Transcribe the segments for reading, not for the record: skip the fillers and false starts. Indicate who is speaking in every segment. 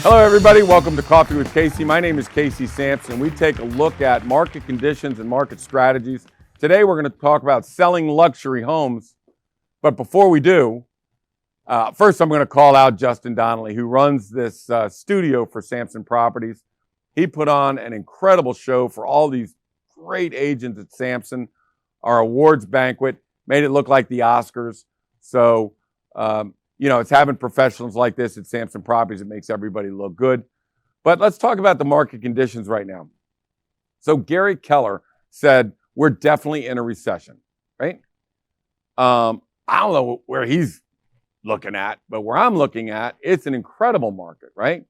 Speaker 1: Hello, everybody. Welcome to Coffee with Casey. My name is Casey Samson. We take a look at market conditions and market strategies. Today, we're going to talk about selling luxury homes. But before we do, first, I'm going to call out Justin Donnelly, who runs this studio for Samson Properties. He put on an incredible show for all these great agents at Samson. Our awards banquet made it look like the Oscars. So, it's having professionals like this at Samson Properties that makes everybody look good. But let's talk about the market conditions right now. So Gary Keller said, we're definitely in a recession, right? I don't know where he's looking at, but where I'm looking at, it's an incredible market, right?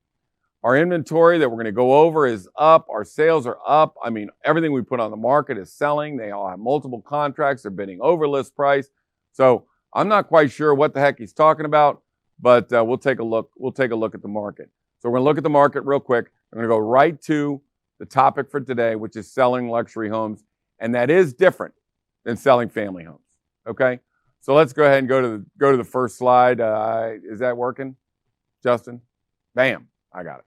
Speaker 1: Our inventory that we're going to go over is up. Our sales are up. I mean, everything we put on the market is selling. They all have multiple contracts. They're bidding over list price. So I'm not quite sure what the heck he's talking about, but we'll take a look. We'll take a look at the market. So we're going to look at the market real quick. I'm going to go right to the topic for today, which is selling luxury homes, and that is different than selling family homes. Okay, so let's go ahead and go to the first slide. Is that working, Justin? Bam, I got it.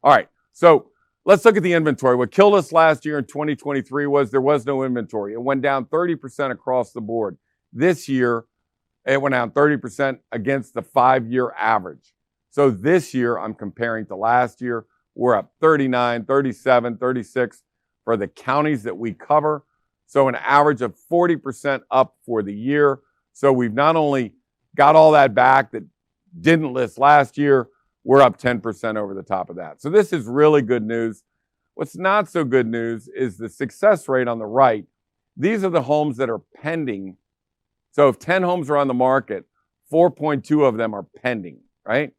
Speaker 1: All right, so let's look at the inventory. What killed us last year in 2023 was there was no inventory. It went down 30% across the board. This year, it went down 30% against the 5-year average. So this year, I'm comparing to last year, we're up 39, 37, 36 for the counties that we cover. So an average of 40% up for the year. So we've not only got all that back that didn't list last year, we're up 10% over the top of that. So this is really good news. What's not so good news is the success rate on the right. These are the homes that are pending. So if 10 homes are on the market, 4.2 of them are pending, right?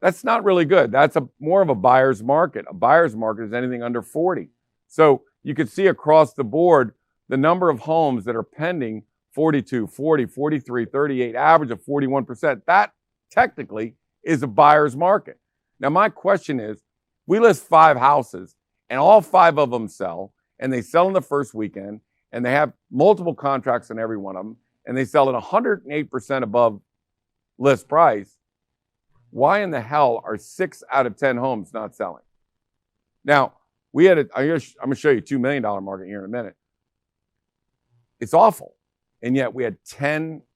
Speaker 1: That's not really good. That's more of a buyer's market. A buyer's market is anything under 40. So you can see across the board, the number of homes that are pending, 42, 40, 43, 38, average of 41%. That technically is a buyer's market. Now, my question is, we list 5 houses and all 5 of them sell, and they sell in the first weekend, and they have multiple contracts on every one of them, and they sell at 108% above list price. Why in the hell are 6 out of 10 homes not selling? Now, I'm going to show you a $2 million market here in a minute. It's awful. And yet we had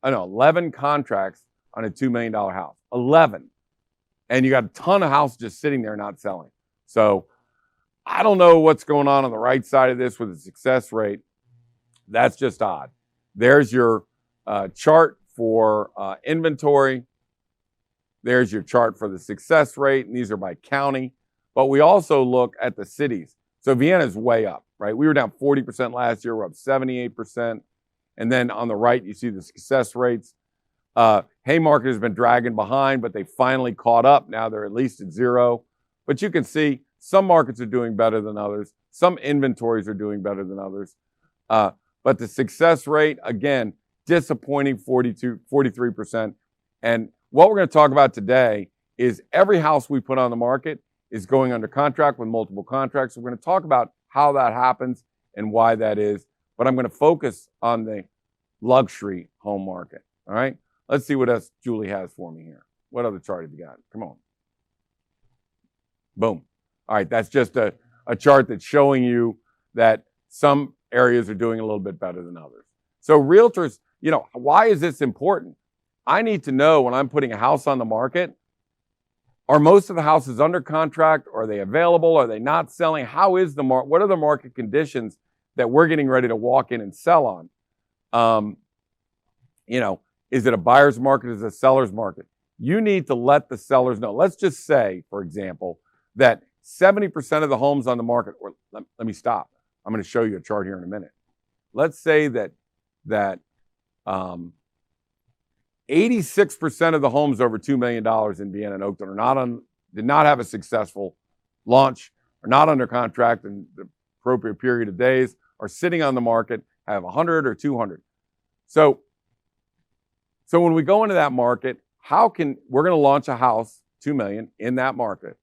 Speaker 1: 11 contracts on a $2 million house. 11. And you got a ton of houses just sitting there not selling. So I don't know what's going on the right side of this with the success rate. That's just odd. There's your chart for inventory. There's your chart for the success rate, and these are by county. But we also look at the cities. So Vienna's way up, right? We were down 40% last year. We're up 78%. And then on the right, you see the success rates. Haymarket has been dragging behind, but they finally caught up. Now they're at least at 0. But you can see some markets are doing better than others. Some inventories are doing better than others. But the success rate, again, disappointing 43%. And what we're going to talk about today is every house we put on the market is going under contract with multiple contracts. So we're going to talk about how that happens and why that is. But I'm going to focus on the luxury home market. All right? Let's see what else Julie has for me here. What other chart have you got? Come on. Boom. All right, that's just a chart that's showing you that some areas are doing a little bit better than others. So realtors, why is this important? I need to know when I'm putting a house on the market, are most of the houses under contract? Are they available? Are they not selling? How is the market? What are the market conditions that we're getting ready to walk in and sell on? Is it a buyer's market? Is it a seller's market? You need to let the sellers know. Let's just say, for example, that 70% of the homes on the market, or let me stop. I'm going to show you a chart here in a minute. Let's say that 86% of the homes over $2 million in Vienna and Oakland did not have a successful launch, are not under contract in the appropriate period of days, are sitting on the market, have 100 or 200. So when we go into that market, we're going to launch a house, $2 million, in that market.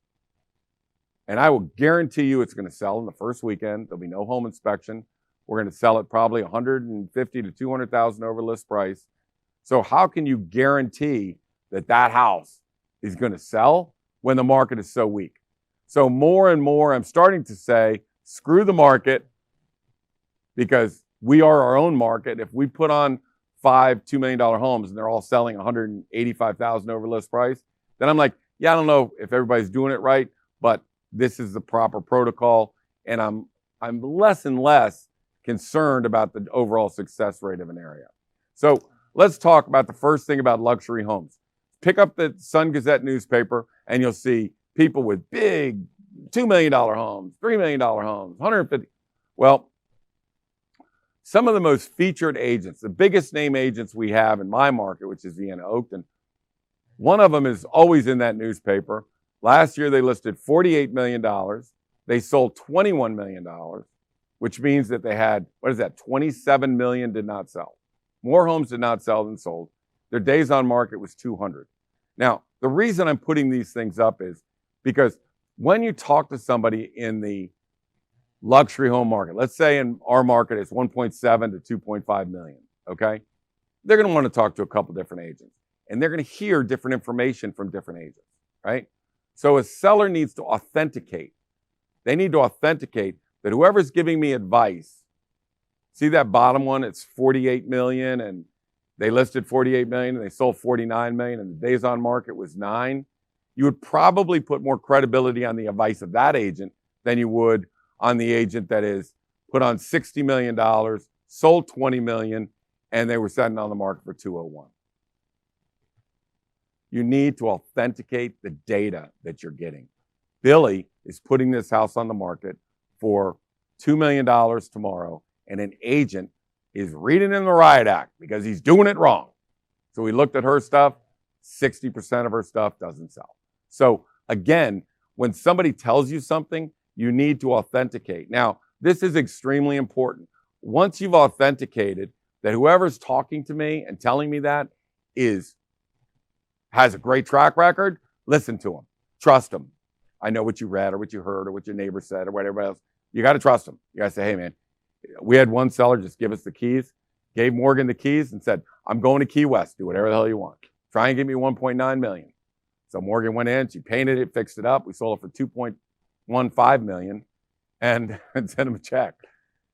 Speaker 1: And I will guarantee you it's going to sell in the first weekend. There'll be no home inspection. We're going to sell it probably $150,000 to $200,000 over list price. So how can you guarantee that house is going to sell? when the market is so weak. So more and more, I'm starting to say, screw the market, because we are our own market. If we put on 5 $2 million homes and they're all selling $185,000 over list price, then I'm like, yeah, I don't know if everybody's doing it right, but this is the proper protocol. And I'm less and less concerned about the overall success rate of an area. So let's talk about the first thing about luxury homes. Pick up the Sun Gazette newspaper and you'll see people with big $2 million homes, $3 million homes, 150. Well, some of the most featured agents, the biggest name agents we have in my market, which is Vienna Oakton, one of them is always in that newspaper. Last year, they listed $48 million. They sold $21 million, which means that they had, 27 million did not sell. More homes did not sell than sold. Their days on market was 200. Now, the reason I'm putting these things up is because when you talk to somebody in the luxury home market, let's say in our market it's 1.7 to 2.5 million, okay? They're going to want to talk to a couple different agents, and they're going to hear different information from different agents, right? So a seller needs to authenticate. They need to authenticate that whoever's giving me advice, see that bottom one, it's 48 million, and they listed 48 million and they sold 49 million, and the days on market was 9. You would probably put more credibility on the advice of that agent than you would on the agent that is put on $60 million, sold 20 million, and they were selling on the market for 201. You need to authenticate the data that you're getting. Billy is putting this house on the market for $2 million tomorrow, and an agent is reading in the riot act because he's doing it wrong. So we looked at her stuff, 60% of her stuff doesn't sell. So again, when somebody tells you something, you need to authenticate. Now, this is extremely important. Once you've authenticated that whoever's talking to me and telling me that has a great track record, listen to them. Trust them. I know what you read or what you heard or what your neighbor said or whatever else. You got to trust them. You got to say, hey, man, we had one seller just give us the keys, gave Morgan the keys and said, I'm going to Key West. Do whatever the hell you want. Try and give me 1.9 million. So Morgan went in, she painted it, fixed it up. We sold it for 2.15 million and sent him a check.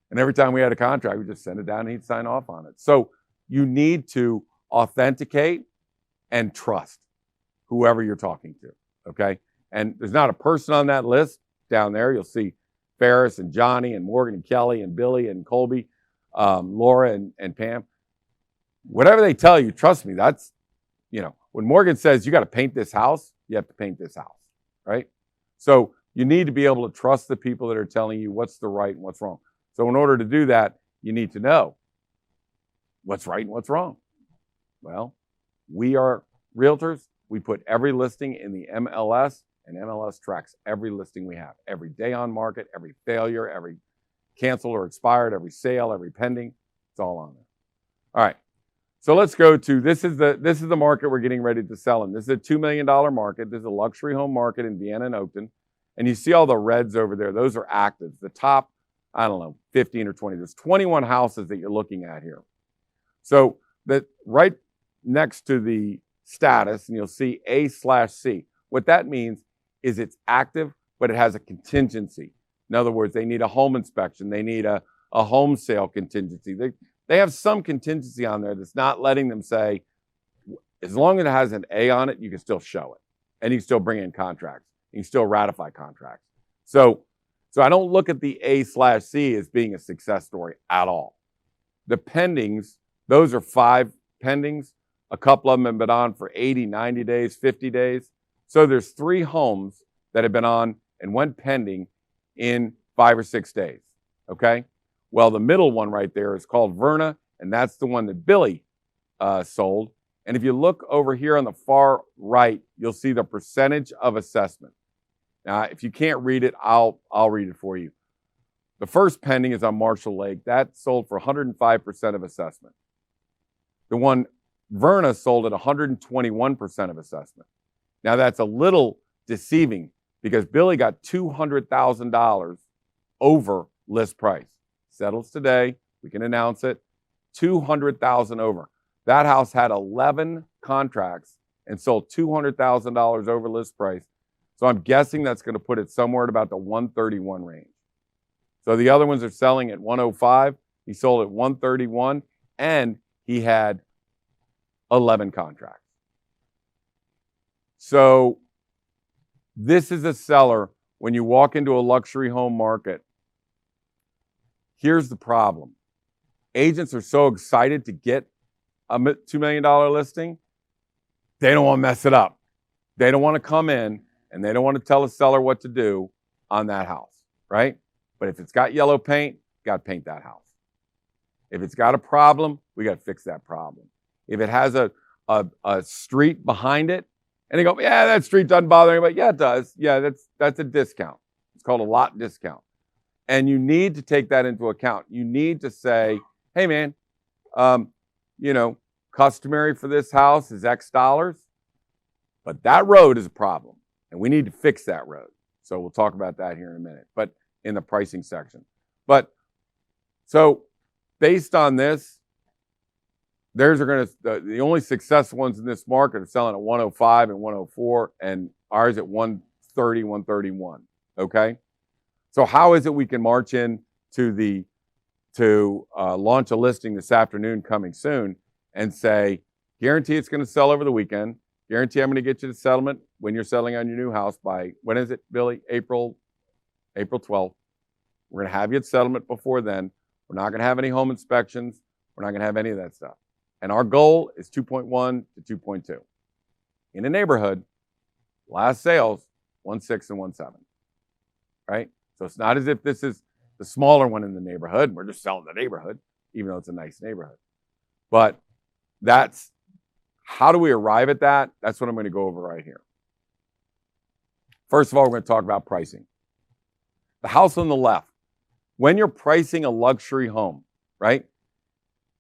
Speaker 1: And every time we had a contract, we just send it down and he'd sign off on it. So you need to authenticate and trust whoever you're talking to, okay? And there's not a person on that list down there. You'll see Ferris and Johnny and Morgan and Kelly and Billy and Colby, Laura and Pam. Whatever they tell you, trust me, that's, when Morgan says you got to paint this house, you have to paint this house, right? So you need to be able to trust the people that are telling you what's the right and what's wrong. So in order to do that, you need to know what's right and what's wrong. Well, we are realtors. We put every listing in the MLS, and MLS tracks every listing we have, every day on market, every failure, every canceled or expired, every sale, every pending. It's all on there. All right. So let's go to, this is the market we're getting ready to sell in. This is a $2 million market. This is a luxury home market in Vienna and Oakton. And you see all the reds over there. Those are actives. The top, 15 or 20. There's 21 houses that you're looking at here. So that right next to the status, and you'll see A/C. What that means is it's active, but it has a contingency. In other words, they need a home inspection. They need a home sale contingency. They have some contingency on there that's not letting them say, as long as it has an A on it, you can still show it. And you can still bring in contracts. You can still ratify contracts. So I don't look at the A/C as being a success story at all. The pendings, those are 5 pendings. A couple of them have been on for 80, 90 days, 50 days. So there's 3 homes that have been on and went pending in 5 or 6 days, okay? Well, the middle one right there is called Verna, and that's the one that Billy sold. And if you look over here on the far right, you'll see the percentage of assessment. Now, if you can't read it, I'll read it for you. The first pending is on Marshall Lake. That sold for 105% of assessment. The one Verna sold at 121% of assessment. Now, that's a little deceiving because Billy got $200,000 over list price. Settles today. We can announce it. $200,000 over. That house had 11 contracts and sold $200,000 over list price. So I'm guessing that's going to put it somewhere at about the 131 range. So the other ones are selling at 105. He sold at 131, and he had 11 contracts. So this is a seller. When you walk into a luxury home market, here's the problem. Agents are so excited to get a $2 million listing, they don't want to mess it up. They don't want to come in and they don't want to tell a seller what to do on that house, right? But if it's got yellow paint, got to paint that house. If it's got a problem, we got to fix that problem. If it has a street behind it, and they go, yeah, that street doesn't bother anybody. Yeah, it does. Yeah, that's a discount. It's called a lot discount. And you need to take that into account. You need to say, hey, man, customary for this house is X dollars, but that road is a problem, and we need to fix that road. So we'll talk about that here in a minute, but in the pricing section. But so based on this, the only successful ones in this market are selling at 105 and 104, and ours at 130, 131. Okay, so how is it we can march in to launch a listing this afternoon coming soon and say, guarantee it's going to sell over the weekend, guarantee I'm going to get you the settlement when you're settling on your new house by, when is it, Billy? April 12th. We're going to have you at settlement before then. We're not going to have any home inspections. We're not going to have any of that stuff. And our goal is 2.1 to 2.2. In a neighborhood, last sales, 1.6 and 1.7, right? So it's not as if this is the smaller one in the neighborhood. We're just selling the neighborhood, even though it's a nice neighborhood. But that's, how do we arrive at that? That's what I'm going to go over right here. First of all, we're going to talk about pricing. The house on the left. When you're pricing a luxury home, right?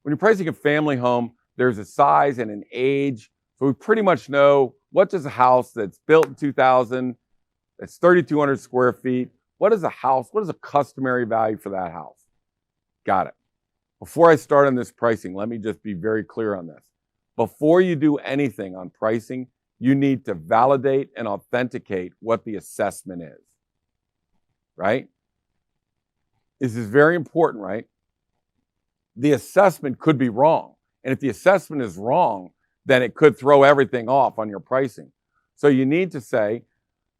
Speaker 1: When you're pricing a family home, there's a size and an age. So we pretty much know what does a house that's built in 2000, that's 3,200 square feet, what is a customary value for that house? Got it. Before I start on this pricing, let me just be very clear on this. Before you do anything on pricing, you need to validate and authenticate what the assessment is, right? This is very important, right? The assessment could be wrong. And if the assessment is wrong, then it could throw everything off on your pricing. So you need to say,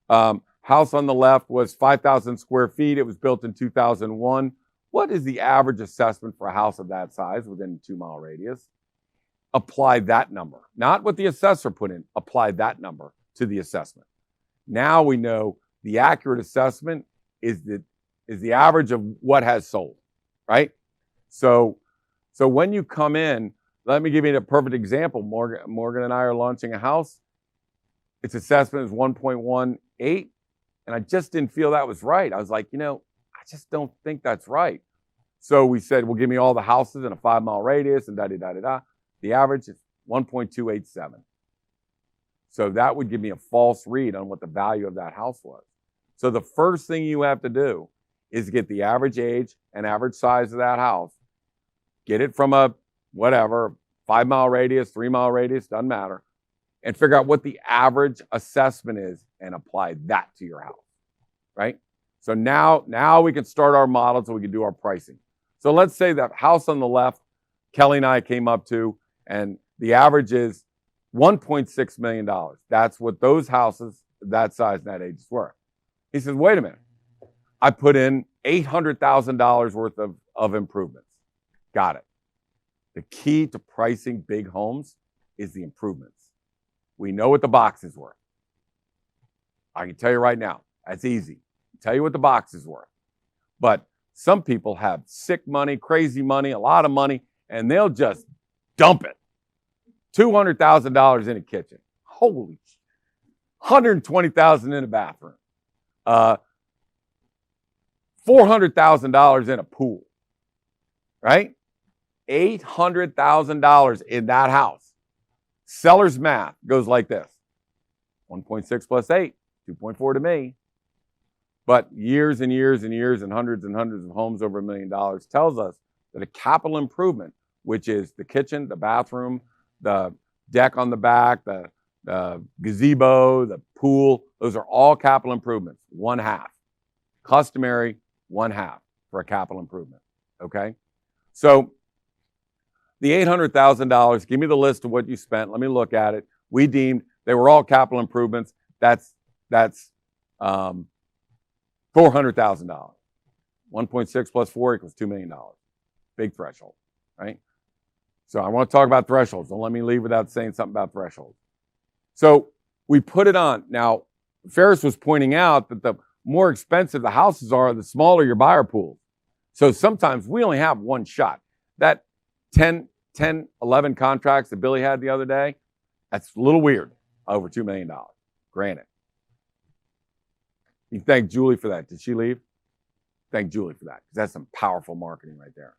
Speaker 1: house on the left was 5,000 square feet. It was built in 2001. What is the average assessment for a house of that size within a 2-mile radius? Apply that number. Not what the assessor put in. Apply that number to the assessment. Now we know the accurate assessment is the average of what has sold, right? So when you come in, let me give you a perfect example. Morgan and I are launching a house. Its assessment is 1.18, and I just didn't feel that was right. I was like, I just don't think that's right. So we said, well, give me all the houses in a 5-mile radius and da-da-da-da-da. The average is 1.287. So that would give me a false read on what the value of that house was. So the first thing you have to do is get the average age and average size of that house. Get it from a 5-mile radius, 3-mile radius, doesn't matter, and figure out what the average assessment is and apply that to your house, right? So now we can start our model so we can do our pricing. So let's say that house on the left, Kelly and I came up to, and the average is $1.6 million. That's what those houses that size and that age is worth. He says, wait a minute. I put in $800,000 worth of improvements. Got it. The key to pricing big homes is the improvements. We know what the box is worth. I can tell you right now, that's easy. Tell you what the box is worth. But some people have sick money, crazy money, a lot of money, and they'll just dump it. $200,000 in a kitchen. Holy, $120,000 in a bathroom. $400,000 in a pool, right? $800,000 in that house. Seller's math goes like this. 1.6 plus 8, 2.4 to me. But years and years and years and hundreds of homes over $1 million tells us that a capital improvement, which is the kitchen, the bathroom, the deck on the back, the the gazebo, the pool, those are all capital improvements, 1/2. Customary, 1/2 for a capital improvement, okay? So the $800,000, give me the list of what you spent. Let me look at it. We deemed they were all capital improvements. That's $400,000. 1.6 plus 4 equals $2 million. Big threshold, right? So I want to talk about thresholds. Don't let me leave without saying something about thresholds. So we put it on. Now, Ferris was pointing out that the more expensive the houses are, the smaller your buyer pool. So sometimes we only have one shot. That 10, 11 contracts that Billy had the other day, that's a little weird, over $2 million. Granted. You thank Julie for that. Did she leave? Thank Julie for that, because that's some powerful marketing right there.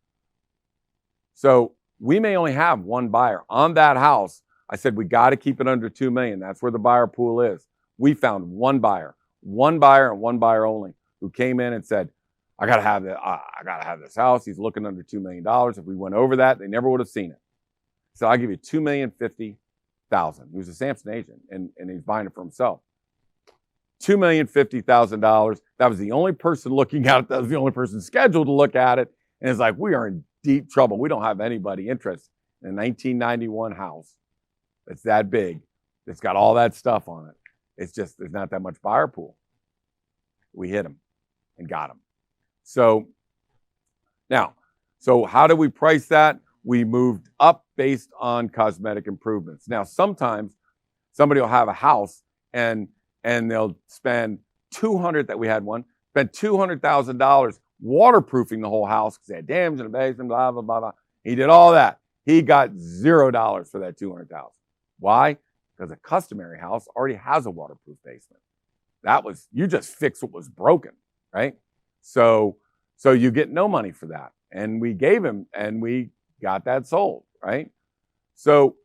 Speaker 1: So we may only have one buyer on that house. I said, we got to keep it under $2 million. That's where the buyer pool is. We found one buyer and one buyer only, who came in and said, I got to have this house. He's looking under $2 million. If we went over that, they never would have seen it. So I'll give you $2,050,000. He was a Samson agent, and he's buying it for himself. $2,050,000. That was the only person looking at it. That was the only person scheduled to look at it. And it's like, we are in deep trouble. We don't have anybody interested in a 1991 house that's that big, that's got all that stuff on it. It's just, there's not that much buyer pool. We hit him and got him. So now, so how do we price that? We moved up based on cosmetic improvements. Now, sometimes somebody will have a house and they'll spend spend $200,000 waterproofing the whole house because they had damage in the basement, blah, blah, blah, blah. He did all that. He got $0 for that $200,000. Why? Because a customary house already has a waterproof basement. You just fix what was broken, right? So you get no money for that. And we gave him, and we got that sold, right? So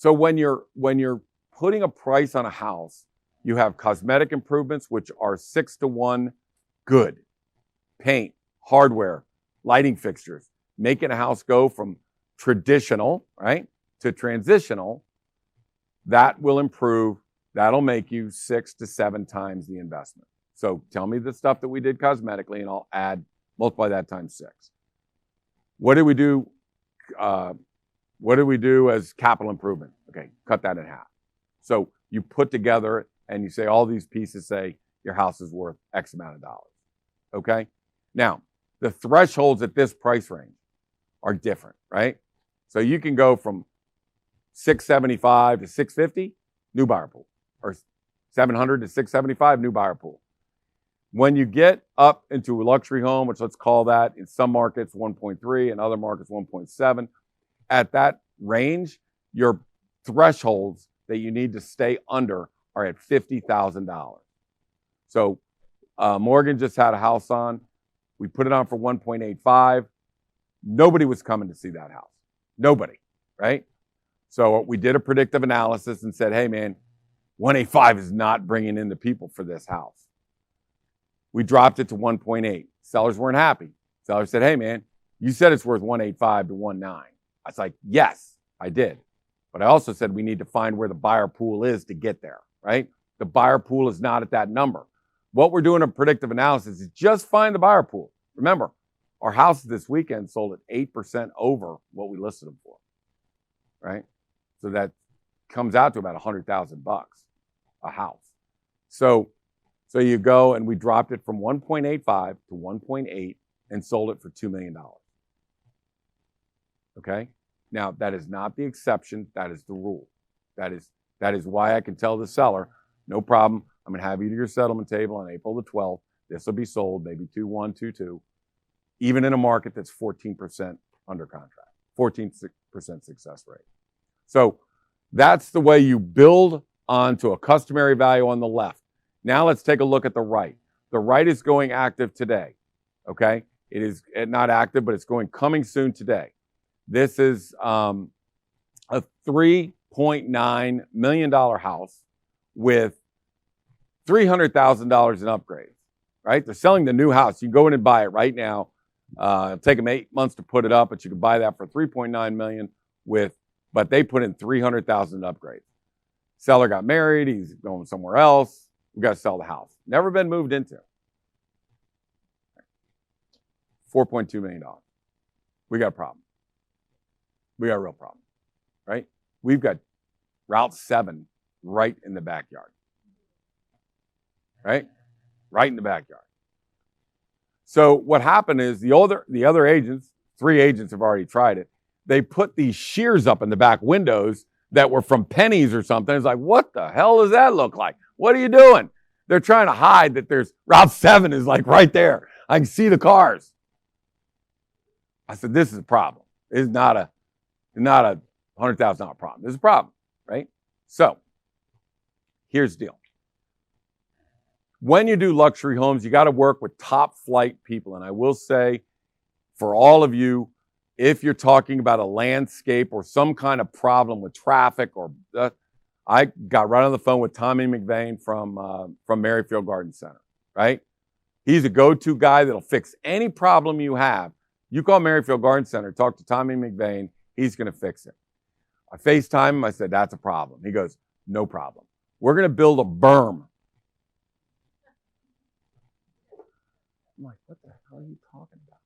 Speaker 1: when you're putting a price on a house, you have cosmetic improvements, which are 6-to-1 good. Paint, hardware, lighting fixtures, making a house go from traditional, right, to transitional. That will improve. That'll make you 6 to 7 times the investment. So tell me the stuff that we did cosmetically, and I'll multiply that times 6. What did we do? What did we do as capital improvement? Okay, cut that in half. So you put together and you say all these pieces say your house is worth X amount of dollars. Okay? Now, the thresholds at this price range are different, right? So you can go from $675 to $650, new buyer pool, or $700 to $675, new buyer pool. When you get up into a luxury home, which let's call that in some markets 1.3 and other markets 1.7, at that range, your thresholds that you need to stay under are at $50,000. So Morgan just had a house on. We put it on for 1.85. Nobody was coming to see that house. Nobody, right? So we did a predictive analysis and said, hey, man, 185 is not bringing in the people for this house. We dropped it to 1.8. Sellers weren't happy. Sellers said, hey, man, you said it's worth 185 to 19. I was like, yes, I did. But I also said we need to find where the buyer pool is to get there, right? The buyer pool is not at that number. What we're doing a predictive analysis is just find the buyer pool. Remember, our houses this weekend sold at 8% over what we listed them for, right? So that comes out to about $100,000 a house. So you go, and we dropped it from 1.85 to 1.8 and sold it for $2 million. Okay? Now, that is not the exception. That is the rule. That is why I can tell the seller, no problem. I'm going to have you to your settlement table on April the 12th. This will be sold, maybe 2-1, 2-2, even in a market that's 14% under contract, 14% success rate. So that's the way you build onto a customary value on the left. Now let's take a look at the right. The right is going active today, okay? It is not active, but it's coming soon today. This is a $3.9 million house with $300,000 in upgrades, right? They're selling the new house. You can go in and buy it right now. It'll take them 8 months to put it up, but you can buy that for $3.9 million but they put in $300,000 upgrades. Seller got married. He's going somewhere else. We got to sell the house. Never been moved into. $4.2 million. We got a problem. We got a real problem, right? We've got Route 7 right in the backyard, right? Right in the backyard. So what happened is the other agents, 3 agents have already tried it. They put these shears up in the back windows that were from pennies or something. It's like, what the hell does that look like? What are you doing? They're trying to hide that there's Route 7 is like right there. I can see the cars. I said, this is a problem. It's not a $100,000 problem. This is a problem, right? So here's the deal. When you do luxury homes, you got to work with top flight people. And I will say for all of you, if you're talking about a landscape or some kind of problem with traffic or I got right on the phone with Tommy McVeigh from Merrifield Garden Center, right? He's a go-to guy that'll fix any problem you have. You call Merrifield Garden Center, talk to Tommy McVeigh, he's going to fix it. I FaceTime him. I said, that's a problem. He goes, no problem. We're going to build a berm. I'm like, what the hell are you talking about?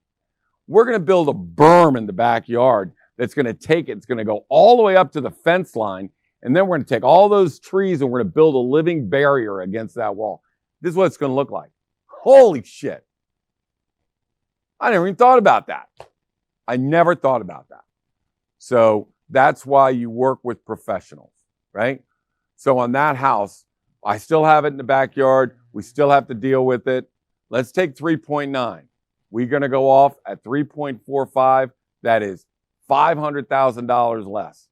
Speaker 1: We're going to build a berm in the backyard that's going to take it. It's going to go all the way up to the fence line. And then we're going to take all those trees and we're going to build a living barrier against that wall. This is what it's going to look like. Holy shit. I never even thought about that. I never thought about that. So that's why you work with professionals, right? So on that house, I still have it in the backyard. We still have to deal with it. Let's take 3.9. We're going to go off at 3.45. That is $500,000 less.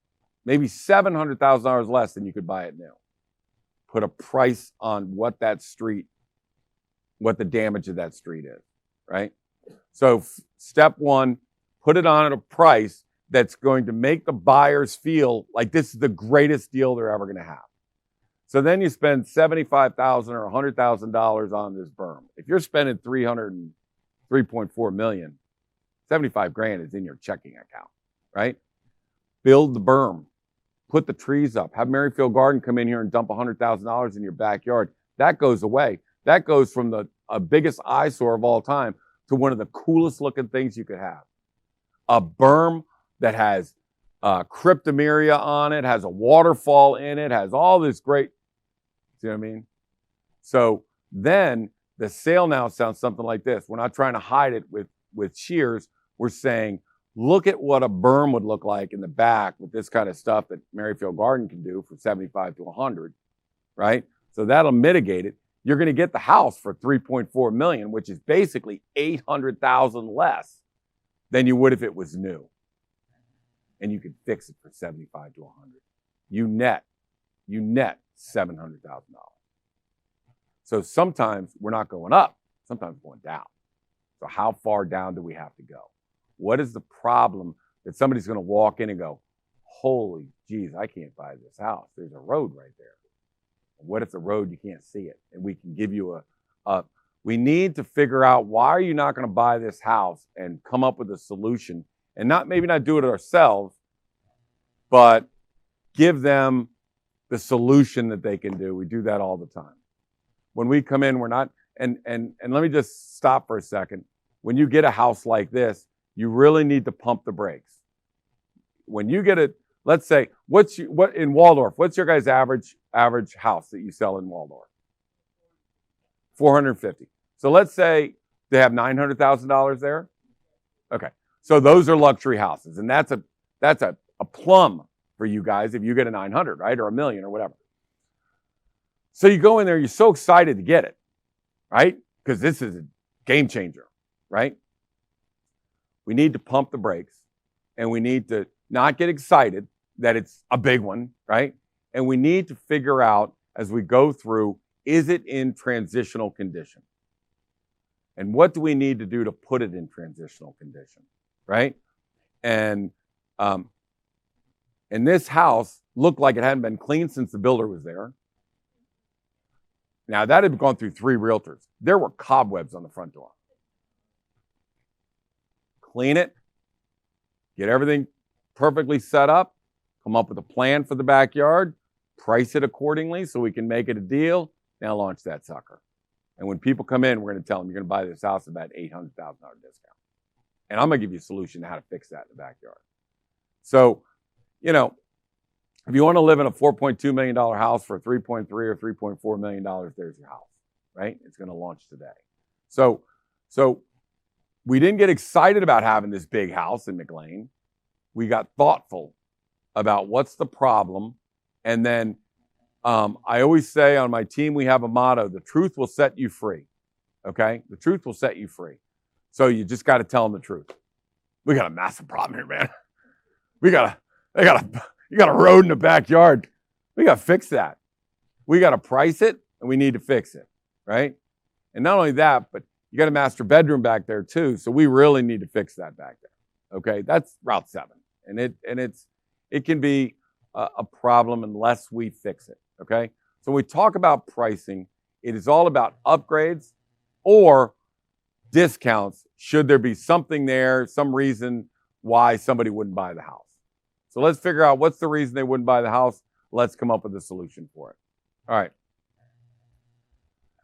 Speaker 1: Maybe $700,000 less than you could buy it new. Put a price on what that street, what the damage of that street is, right? So step 1, put it on at a price that's going to make the buyers feel like this is the greatest deal they're ever going to have. So then you spend $75,000 or $100,000 on this berm. If you're spending $3.4 million, 75 grand is in your checking account, right? Build the berm, put the trees up, have Merrifield Garden come in here and dump $100,000 in your backyard. That goes away. That goes from the biggest eyesore of all time to one of the coolest looking things you could have. A berm that has cryptomeria on it, has a waterfall in it, has all this great, see what I mean? So then the sale now sounds something like this. We're not trying to hide it with shears. We're saying, look at what a berm would look like in the back with this kind of stuff that Merrifield Garden can do for 75 to 100, right? So that'll mitigate it. You're going to get the house for $3.4 million, which is basically $800,000 less than you would if it was new. And you could fix it for 75 to 100. You net $700,000. So sometimes we're not going up, sometimes we're going down. So how far down do we have to go? What is the problem that somebody's going to walk in and go, holy geez, I can't buy this house. There's a road right there. What if the road, you can't see it? And we can give you we need to figure out why are you not going to buy this house and come up with a solution and maybe not do it ourselves, but give them the solution that they can do. We do that all the time. When we come in, we're not, and let me just stop for a second. When you get a house like this, you really need to pump the brakes. When you get it, let's say, what in Waldorf, what's your guys' average house that you sell in Waldorf? 450. So let's say they have $900,000 there. Okay. So those are luxury houses. And that's a plum for you guys if you get a 900, right? Or a million or whatever. So you go in there, you're so excited to get it, right? Because this is a game changer, right? We need to pump the brakes and we need to not get excited that it's a big one, right? And we need to figure out as we go through, is it in transitional condition? And what do we need to do to put it in transitional condition, right? And this house looked like it hadn't been cleaned since the builder was there. Now, that had gone through 3 realtors. There were cobwebs on the front door. Clean it, get everything perfectly set up, come up with a plan for the backyard, price it accordingly so we can make it a deal. Now launch that sucker. And when people come in, we're going to tell them you're going to buy this house at about $800,000 discount. And I'm going to give you a solution to how to fix that in the backyard. So, you know, if you want to live in a $4.2 million house for $3.3 or $3.4 million, there's your house, right? It's going to launch today. So we didn't get excited about having this big house in McLean. We got thoughtful about what's the problem. And then I always say on my team, we have a motto: the truth will set you free. Okay? The truth will set you free. So you just got to tell them the truth. We got a massive problem here, man. You got a road in the backyard. We got to fix that. We got to price it, and we need to fix it, right? And not only that, but you got a master bedroom back there too. So we really need to fix that back there. Okay? That's Route 7. And it can be a problem unless we fix it. Okay? So when we talk about pricing, it is all about upgrades or discounts should there be something there, some reason why somebody wouldn't buy the house. So let's figure out what's the reason they wouldn't buy the house. Let's come up with a solution for it. All right.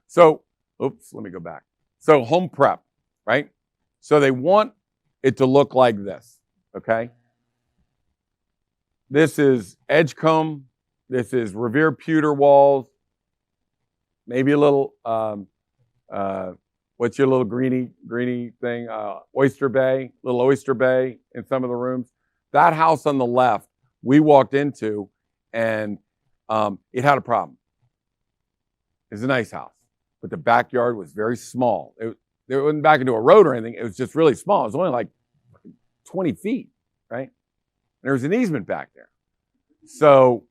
Speaker 1: So, let me go back. So home prep, right? So they want it to look like this, okay? This is Edgecombe. This is Revere pewter walls. Maybe a little, what's your little greeny thing? Oyster Bay, little Oyster Bay in some of the rooms. That house on the left, we walked into, and it had a problem. It's a nice house, but the backyard was very small. It wasn't back into a road or anything. It was just really small. It was only like 20 feet, right? And there was an easement back there. So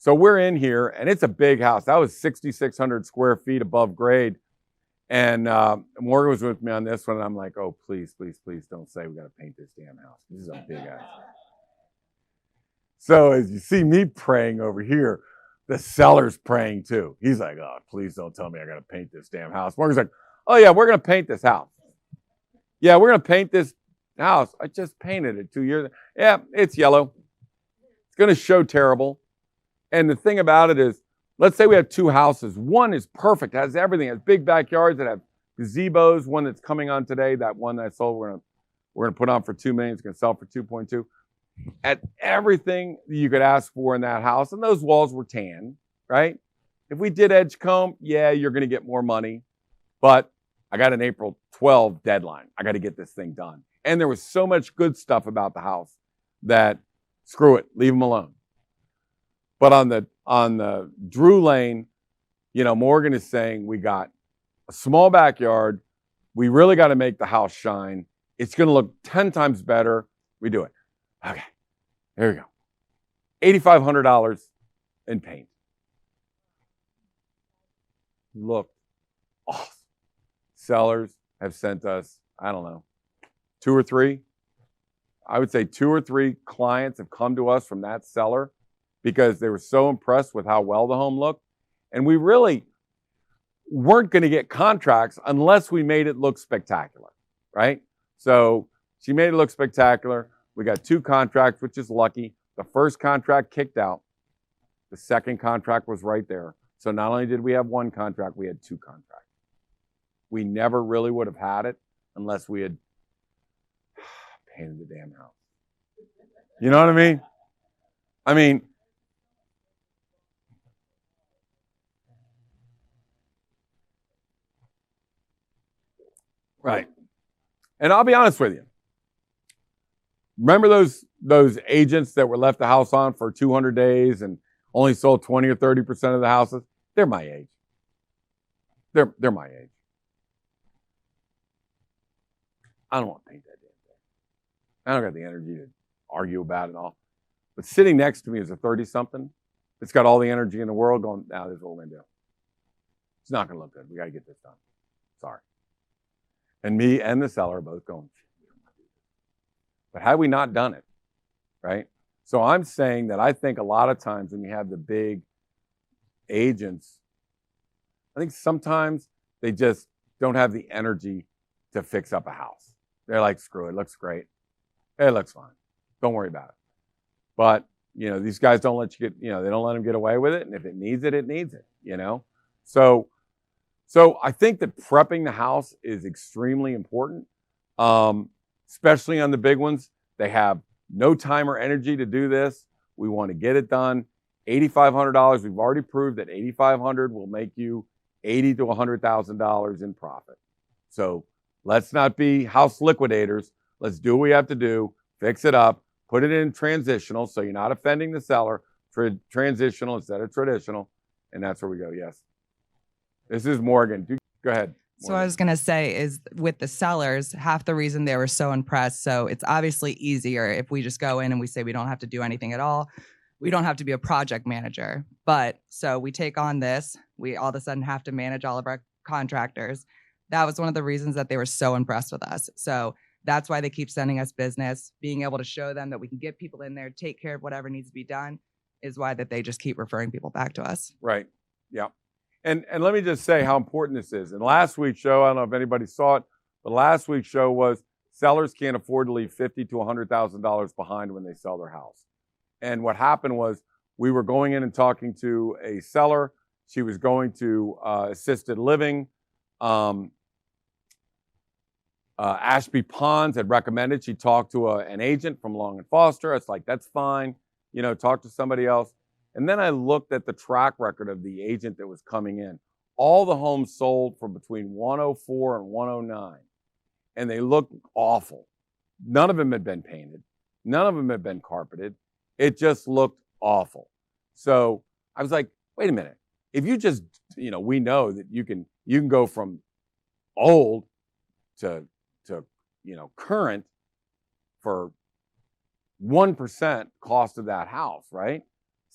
Speaker 1: we're in here, and it's a big house. That was 6,600 square feet above grade. And Morgan was with me on this one, and I'm like, oh, please, please, please don't say we got to paint this damn house. This is a big house. So as you see me praying over here, the seller's praying too. He's like, oh, please don't tell me I got to paint this damn house. Morgan's like, oh, yeah, we're going to paint this house. Yeah, we're going to paint this house. I just painted it 2 years ago. Yeah, it's yellow. It's going to show terrible. And the thing about it is, let's say we have two houses. One is perfect, has everything, has big backyards that have gazebos. One that's coming on today, that one that I sold, we're gonna put on for $2 million. It's gonna sell for 2.2. At everything you could ask for in that house, and those walls were tan, right? If we did Edgecombe, yeah, you're gonna get more money, but I got an April 12 deadline. I got to get this thing done. And there was so much good stuff about the house that screw it, leave them alone. But on the Drew Lane, you know, Morgan is saying we got a small backyard. We really got to make the house shine. It's going to look 10 times better. We do it. Okay, there we go. $8,500 in paint. Look awesome. Sellers have sent us, I don't know, 2 or 3. I would say 2 or 3 clients have come to us from that seller because they were so impressed with how well the home looked. And we really weren't going to get contracts unless we made it look spectacular, right? So she made it look spectacular. We got 2 contracts, which is lucky. The first contract kicked out. The second contract was right there. So not only did we have 1 contract, we had 2 contracts. We never really would have had it unless we had painted the damn house. You know what I mean, right. And I'll be honest with you. Remember those agents that were left the house on for 200 days and only sold 20 or 30% of the houses? They're my age. They're my age. I don't want to paint that damn thing. I don't got the energy to argue about it all. But sitting next to me is a 30-something. It's got all the energy in the world going, now this is what we're going to do. It's not going to look good. We got to get this done. Sorry. And me and the seller are both going, but had we not done it, right? So I'm saying that I think a lot of times when you have the big agents, I think sometimes they just don't have the energy to fix up a house. They're like, screw it, looks great. It looks fine. Don't worry about it. But these guys don't let you get, they don't let them get away with it. And if it needs it, it needs it. So I think that prepping the house is extremely important, especially on the big ones. They have no time or energy to do this. We want to get it done. $8,500. We've already proved that $8,500 will make you $80,000 to $100,000 in profit. So let's not be house liquidators. Let's do what we have to do. Fix it up. Put it in transitional so you're not offending the seller. Transitional instead of traditional. And that's where we go. Yes. This is Morgan. Go ahead.
Speaker 2: So what I was going to say is with the sellers, half the reason they were so impressed. So it's obviously easier if we just go in and we say we don't have to do anything at all. We don't have to be a project manager. But so we take on this. We all of a sudden have to manage all of our contractors. That was one of the reasons that they were so impressed with us. So that's why they keep sending us business. Being able to show them that we can get people in there, take care of whatever needs to be done is why that they just keep referring people back to us.
Speaker 1: Right. Yeah. And let me just say how important this is. In last week's show, I don't know if anybody saw it, but last week's show was sellers can't afford to leave $50,000 to $100,000 behind when they sell their house. And what happened was we were going in and talking to a seller. She was going to assisted living. Ashby Ponds had recommended she talk to an agent from Long and Foster. It's like, that's fine. Talk to somebody else. And then I looked at the track record of the agent that was coming in. All the homes sold for between 104 and 109. And they looked awful. None of them had been painted. None of them had been carpeted. It just looked awful. So I was like, wait a minute. If you just, we know that you can go from old to current for 1% cost of that house, right?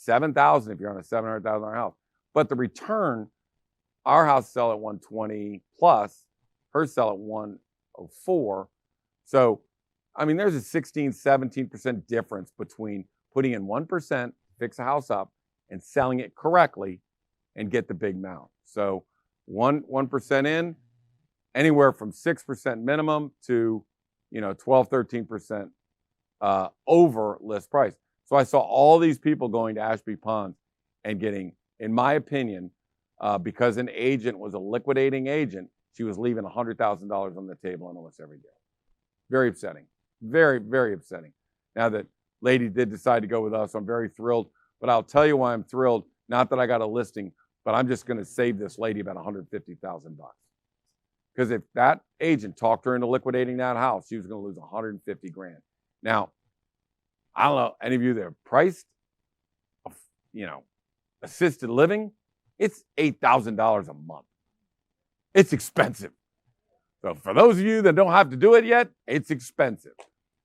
Speaker 1: $7,000 if you're on a $700,000 house. But the return, our house sell at 120 plus, hers sell at 104. So, there's a 16, 17% difference between putting in 1%, fix a house up, and selling it correctly and get the big amount. So 1% in, anywhere from 6% minimum to 12, 13% over list price. So I saw all these people going to Ashby Ponds and getting, in my opinion, because an agent was a liquidating agent, she was leaving $100,000 on the table on almost every deal. Very upsetting. Very, very upsetting. Now that lady did decide to go with us, I'm very thrilled. But I'll tell you why I'm thrilled. Not that I got a listing, but I'm just going to save this lady about $150,000. Because if that agent talked her into liquidating that house, she was going to lose $150,000. Now, I don't know, any of you that are priced, assisted living, it's $8,000 a month. It's expensive. So for those of you that don't have to do it yet, it's expensive.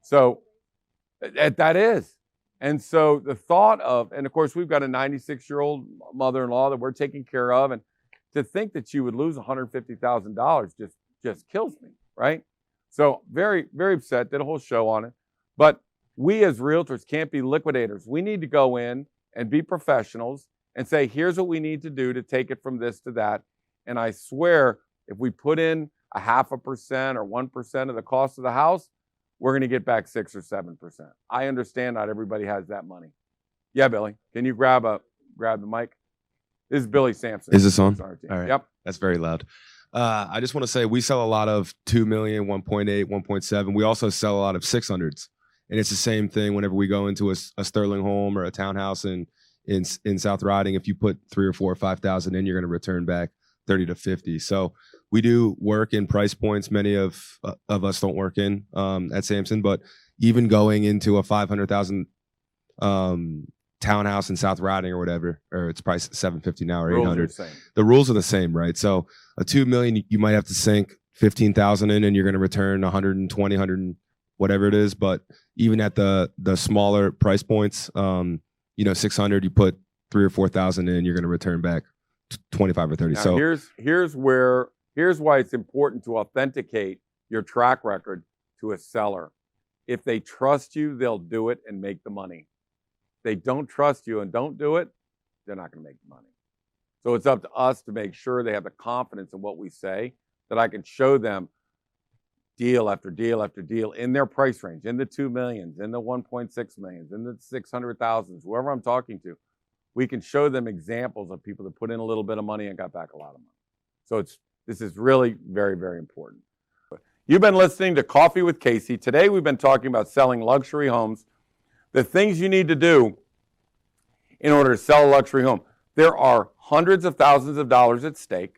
Speaker 1: So that is. And so the thought of, and of course we've got a 96-year-old mother-in-law that we're taking care of, and to think that she would lose $150,000 just kills me, right? So very, very upset, did a whole show on it. But we as realtors can't be liquidators. We need to go in and be professionals and say, here's what we need to do to take it from this to that. And I swear, if we put in 0.5% or 1% of the cost of the house, we're going to get back 6 or 7%. I understand not everybody has that money. Yeah, Billy, can you grab the mic? This is Billy Samson.
Speaker 3: Is this on? All right.
Speaker 1: Yep.
Speaker 3: That's very loud. I just want to say we sell a lot of 2 million, 1.8, 1.7. We also sell a lot of 600s. And it's the same thing whenever we go into a Sterling home or a townhouse in South Riding. If you put 3 or 4 or 5,000 in, you're going to return back 30 to 50. So we do work in price points. Many of us don't work in at Samson, but even going into a 500,000 townhouse in South Riding or whatever, or it's priced at 750 now or 800. The rules are the same, right? So a 2 million, you might have to sink 15,000 in, and you're going to return 120, 100, whatever it is. But even at the smaller price points, 600, you put 3 or 4,000 in, you're going to return back 25 or 30.
Speaker 1: Now,
Speaker 3: so
Speaker 1: here's why it's important to authenticate your track record to a seller. If they trust you, they'll do it and make the money. If they don't trust you and don't do it, they're not going to make the money. So it's up to us to make sure they have the confidence in what we say, that I can show them deal after deal after deal in their price range, in the 2 millions, in the 1.6 millions, in the 600,000s, whoever I'm talking to, we can show them examples of people that put in a little bit of money and got back a lot of money. So this is really very, very important. You've been listening to Coffee with Casey. Today we've been talking about selling luxury homes, the things you need to do in order to sell a luxury home. There are hundreds of thousands of dollars at stake.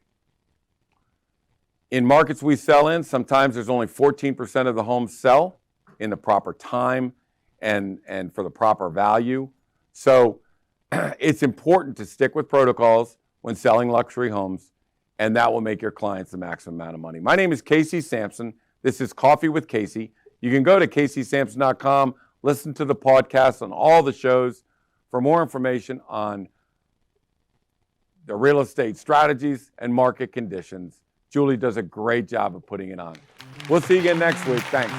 Speaker 1: In markets we sell in, sometimes there's only 14% of the homes sell in the proper time and for the proper value. So it's important to stick with protocols when selling luxury homes, and that will make your clients the maximum amount of money. My name is Casey Samson. This is Coffee with Casey. You can go to CaseySamson.com, listen to the podcast on all the shows for more information on the real estate strategies and market conditions. Julie does a great job of putting it on. We'll see you again next week. Thanks.